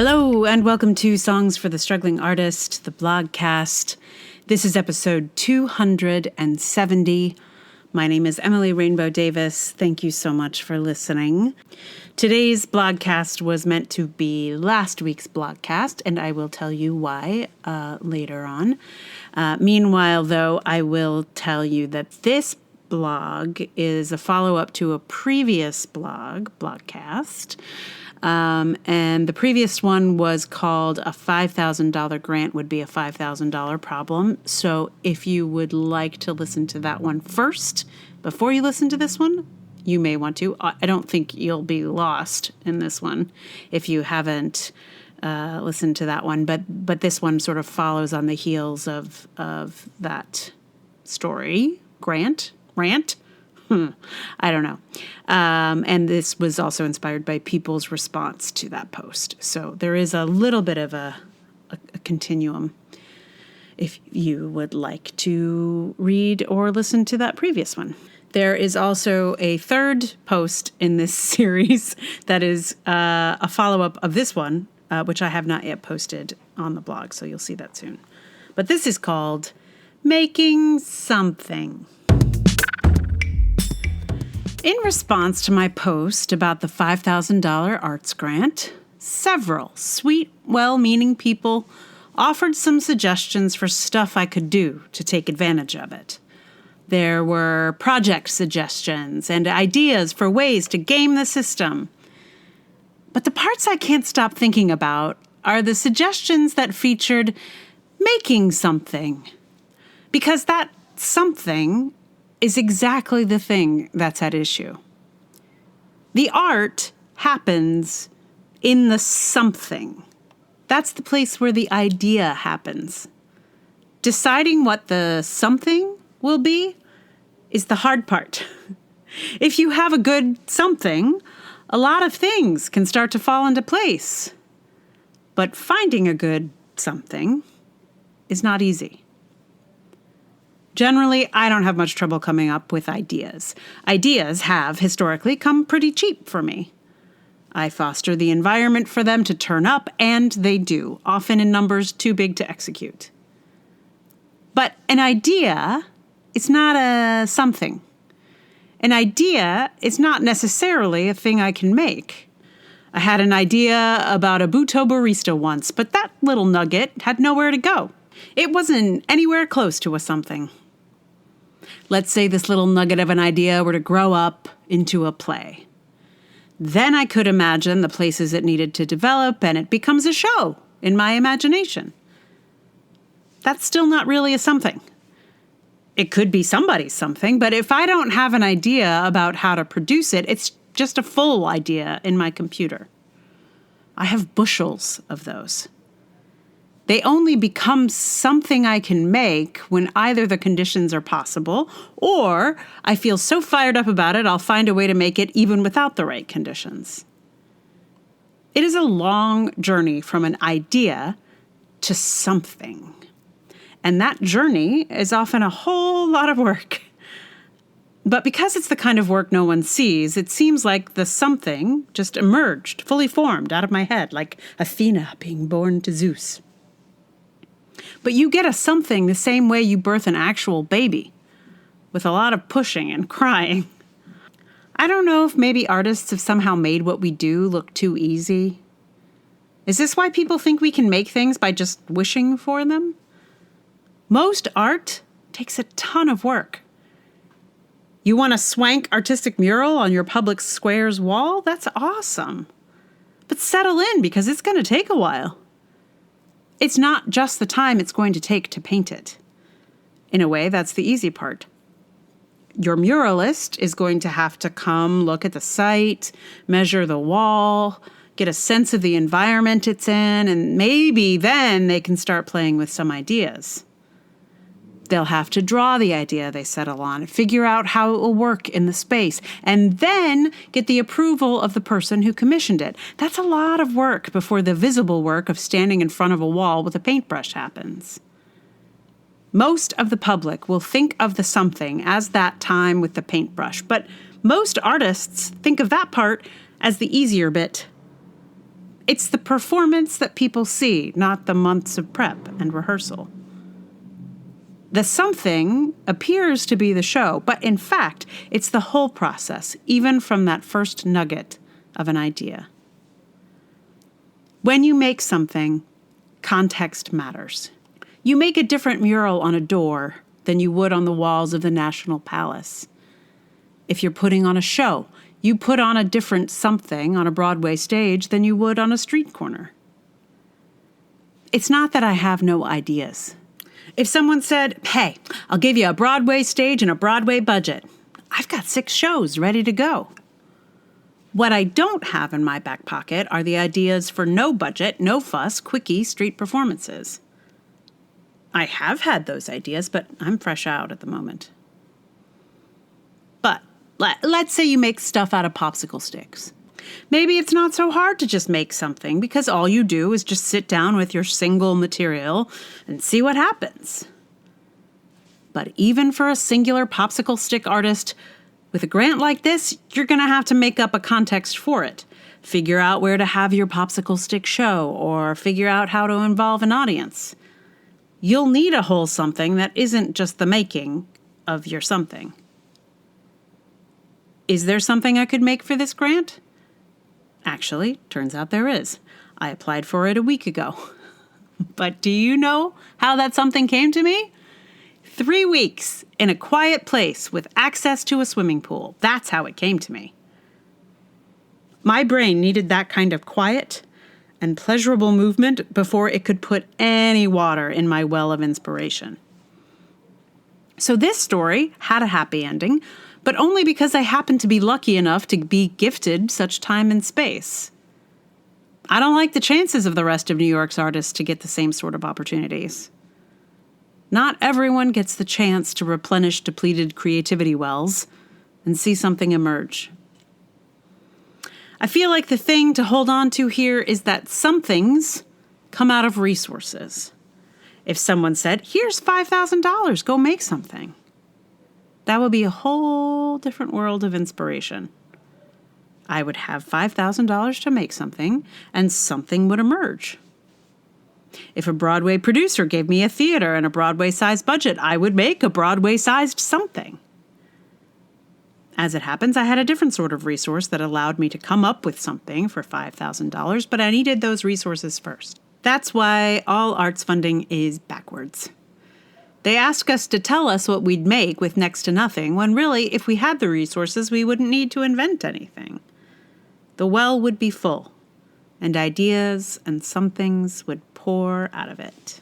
Hello, and welcome to Songs for the Struggling Artist, the blogcast. This is episode 270. My name is Emily Rainbow Davis. Thank you so much for listening. Today's blogcast was meant to be last week's blogcast, and I will tell you why later on. Meanwhile, though, I will tell you that this blog is a follow-up to a previous blogcast. And the previous one was called A $5,000 Grant Would Be a $5,000 Problem. So if you would like to listen to that one first, before you listen to this one, you may want to. I don't think you'll be lost in this one if you haven't listened to that one. But this one sort of follows on the heels of that story. Rant? I don't know. And this was also inspired by people's response to that post. So there is a little bit of a continuum if you would like to read or listen to that previous one. There is also a third post in this series that is a follow-up of this one, which I have not yet posted on the blog, so you'll see that soon. But this is called Making Something. In response to my post about the $5,000 arts grant, several sweet, well-meaning people offered some suggestions for stuff I could do to take advantage of it. There were project suggestions and ideas for ways to game the system. But the parts I can't stop thinking about are the suggestions that featured making something. Because that something is exactly the thing that's at issue. The art happens in the something. That's the place where the idea happens. Deciding what the something will be is the hard part. If you have a good something, a lot of things can start to fall into place. But finding a good something is not easy. Generally, I don't have much trouble coming up with ideas. Ideas have, historically, come pretty cheap for me. I foster the environment for them to turn up, and they do, often in numbers too big to execute. But an idea is not a something. An idea is not necessarily a thing I can make. I had an idea about a Buto barista once, but that little nugget had nowhere to go. It wasn't anywhere close to a something. Let's say this little nugget of an idea were to grow up into a play. Then I could imagine the places it needed to develop, and it becomes a show in my imagination. That's still not really a something. It could be somebody's something, but if I don't have an idea about how to produce it, it's just a full idea in my computer. I have bushels of those. They only become something I can make when either the conditions are possible or I feel so fired up about it, I'll find a way to make it even without the right conditions. It is a long journey from an idea to something. And that journey is often a whole lot of work. But because it's the kind of work no one sees, it seems like the something just emerged, fully formed out of my head, like Athena being born to Zeus. But you get a something the same way you birth an actual baby, with a lot of pushing and crying. I don't know if maybe artists have somehow made what we do look too easy. Is this why people think we can make things by just wishing for them? Most art takes a ton of work. You want a swank artistic mural on your public square's wall? That's awesome. But settle in, because it's going to take a while. It's not just the time it's going to take to paint it. In a way, that's the easy part. Your muralist is going to have to come look at the site, measure the wall, get a sense of the environment it's in, and maybe then they can start playing with some ideas. They'll have to draw the idea they settle on, figure out how it will work in the space, and then get the approval of the person who commissioned it. That's a lot of work before the visible work of standing in front of a wall with a paintbrush happens. Most of the public will think of the something as that time with the paintbrush, but most artists think of that part as the easier bit. It's the performance that people see, not the months of prep and rehearsal. The something appears to be the show, but in fact, it's the whole process, even from that first nugget of an idea. When you make something, context matters. You make a different mural on a door than you would on the walls of the National Palace. If you're putting on a show, you put on a different something on a Broadway stage than you would on a street corner. It's not that I have no ideas. If someone said, hey, I'll give you a Broadway stage and a Broadway budget, I've got 6 shows ready to go. What I don't have in my back pocket are the ideas for no budget, no fuss, quickie street performances. I have had those ideas, but I'm fresh out at the moment. But let's say you make stuff out of popsicle sticks. Maybe it's not so hard to just make something because all you do is just sit down with your single material and see what happens. But even for a singular popsicle stick artist, with a grant like this, you're going to have to make up a context for it. Figure out where to have your popsicle stick show or figure out how to involve an audience. You'll need a whole something that isn't just the making of your something. Is there something I could make for this grant? Actually, turns out there is. I applied for it a week ago. But do you know how that something came to me? 3 weeks in a quiet place with access to a swimming pool. That's how it came to me. My brain needed that kind of quiet and pleasurable movement before it could put any water in my well of inspiration. So this story had a happy ending, but only because I happened to be lucky enough to be gifted such time and space. I don't like the chances of the rest of New York's artists to get the same sort of opportunities. Not everyone gets the chance to replenish depleted creativity wells and see something emerge. I feel like the thing to hold on to here is that some things come out of resources. If someone said, here's $5,000, go make something, that would be a whole different world of inspiration. I would have $5,000 to make something, and something would emerge. If a Broadway producer gave me a theater and a Broadway-sized budget, I would make a Broadway-sized something. As it happens, I had a different sort of resource that allowed me to come up with something for $5,000, but I needed those resources first. That's why all arts funding is backwards. They ask us to tell us what we'd make with next to nothing, when really, if we had the resources, we wouldn't need to invent anything. The well would be full, and ideas and somethings would pour out of it.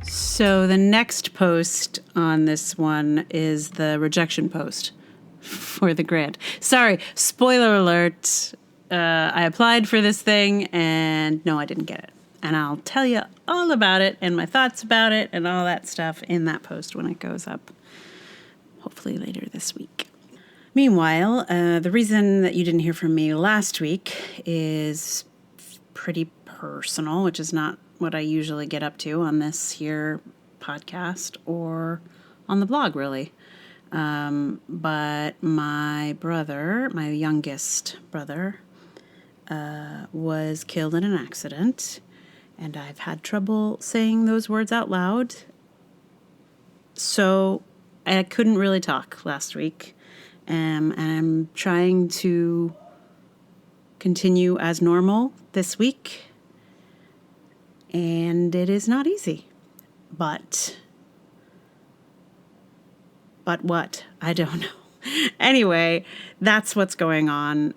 So the next post on this one is the rejection post for the grant. Sorry, spoiler alert. I applied for this thing, and no, I didn't get it. And I'll tell you all about it and my thoughts about it and all that stuff in that post when it goes up, hopefully later this week. Meanwhile, the reason that you didn't hear from me last week is pretty personal, which is not what I usually get up to on this here podcast or on the blog, really. But my brother, my youngest brother, was killed in an accident. And I've had trouble saying those words out loud. So I couldn't really talk last week. And I'm trying to continue as normal this week. And it is not easy. But what? I don't know. Anyway, that's what's going on.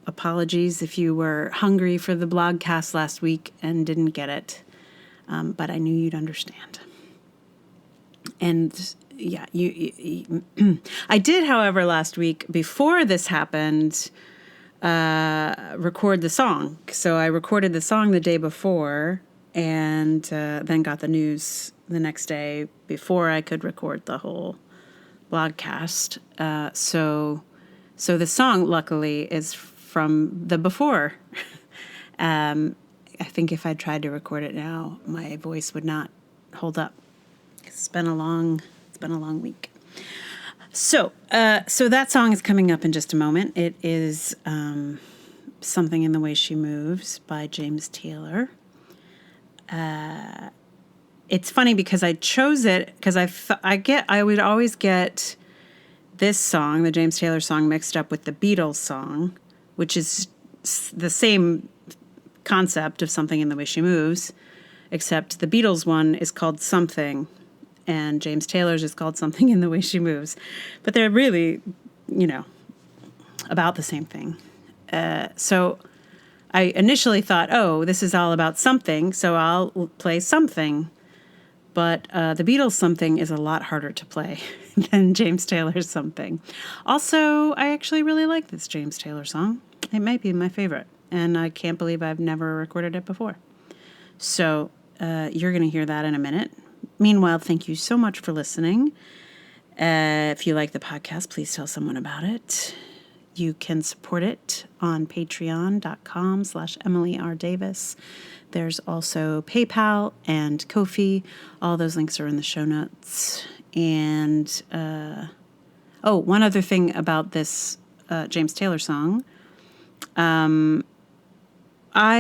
Apologies if you were hungry for the blogcast last week and didn't get it, but I knew you'd understand. And yeah, I did, however, last week before this happened, record the song. So I recorded the song the day before, and then got the news the next day before I could record the whole blogcast. So the song, luckily, is from the before. I think if I tried to record it now, my voice would not hold up. It's been a long week. So that song is coming up in just a moment. It is Something in the Way She Moves by James Taylor. It's funny because I chose it because I would always get this song, the James Taylor song, mixed up with the Beatles song, which is the same concept of Something in the Way She Moves, except the Beatles one is called Something, and James Taylor's is called Something in the Way She Moves. But they're really, about the same thing. So I initially thought, oh, this is all about something, so I'll play Something. But the Beatles' Something is a lot harder to play than James Taylor's Something. Also, I actually really like this James Taylor song. It might be my favorite, and I can't believe I've never recorded it before. So you're going to hear that in a minute. Meanwhile, thank you so much for listening. If you like the podcast, please tell someone about it. You can support it on patreon.com/Emily R. Davis. There's also PayPal and Ko-fi. All those links are in the show notes. And, one other thing about this James Taylor song. I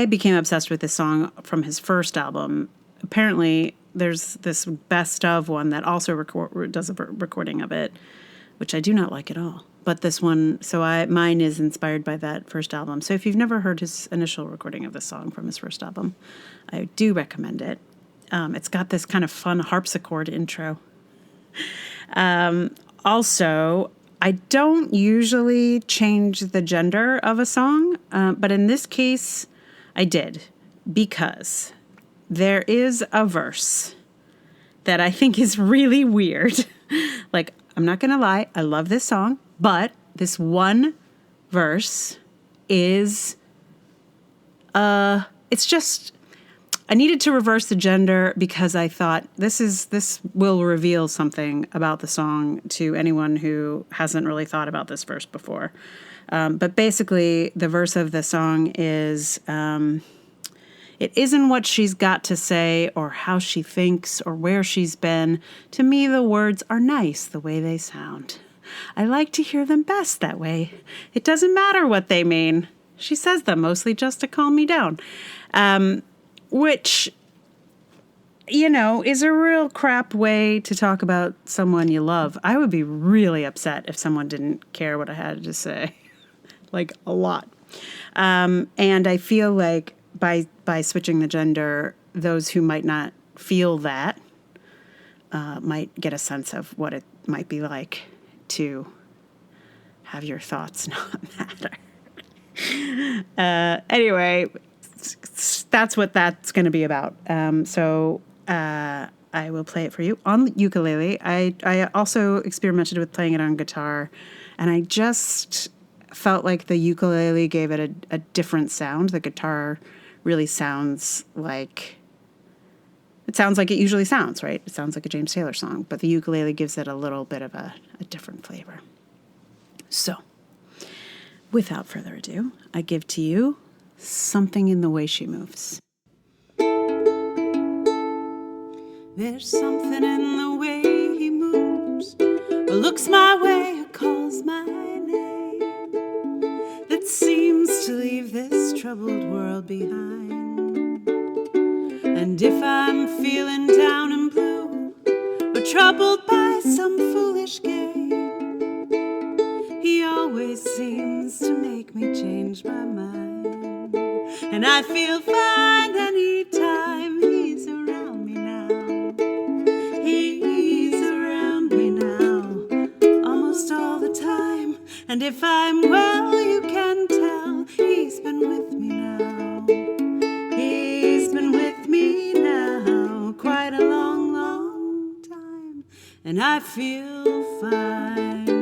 became obsessed with this song from his first album. Apparently, there's this best of one that also does a recording of it, which I do not like at all. But this one, mine is inspired by that first album. So if you've never heard his initial recording of this song from his first album, I do recommend it. It's got this kind of fun harpsichord intro. Also, I don't usually change the gender of a song, but in this case, I did, because there is a verse that I think is really weird. Like, I'm not going to lie, I love this song. But this one verse is, it's just, I needed to reverse the gender because I thought this will reveal something about the song to anyone who hasn't really thought about this verse before. But basically, the verse of the song is, it isn't what she's got to say or how she thinks or where she's been. To me, the words are nice the way they sound. I like to hear them best that way. It doesn't matter what they mean. She says them mostly just to calm me down. Which, is a real crap way to talk about someone you love. I would be really upset if someone didn't care what I had to say. Like, a lot. And I feel like by switching the gender, those who might not feel that might get a sense of what it might be like to have your thoughts not matter. Anyway, that's what that's going to be about. So I will play it for you on ukulele. I also experimented with playing it on guitar, and I just felt like the ukulele gave it a different sound. The guitar really sounds like it usually sounds, right? It sounds like a James Taylor song, but the ukulele gives it a little bit of a different flavor. So, without further ado, I give to you Something in the Way She Moves. There's something in the way he moves, or looks my way, or calls my name, that seems to leave this troubled world behind. And if I'm feeling down and blue, or troubled by some foolish game, he always seems to make me change my mind. And I feel fine anytime he's around me now. He's around me now, almost all the time. And if I'm well, you can tell he's been with me now. He's been with me now quite a long, long time, and I feel fine.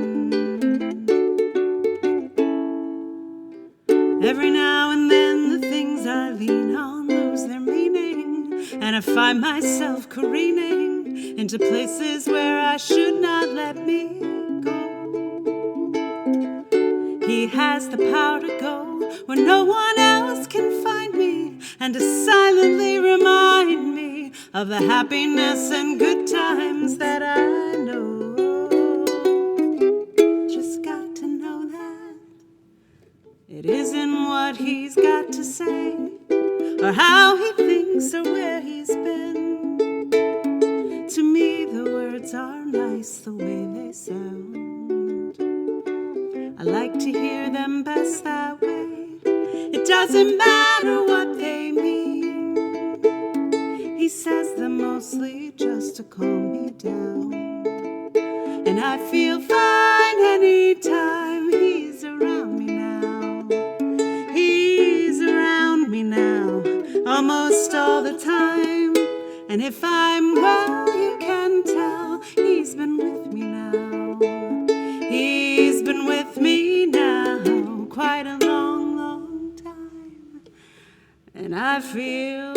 Every now and then the things I lean on lose their meaning, and I find myself careening into places where I should not let me go. He has the power to go where no one else can find me, and to silently remind me of the happiness and good times that I know. It isn't what he's got to say, or how he thinks, or where he's been. To me, the words are nice the way they sound. I like to hear them best that way. It doesn't matter what they mean. He says them mostly just to calm me down. And I feel fine anytime he's around me now. He's around me now, almost all the time. And if I'm well, you can tell he's been with me now. He's been with me now quite a long, long time. And I feel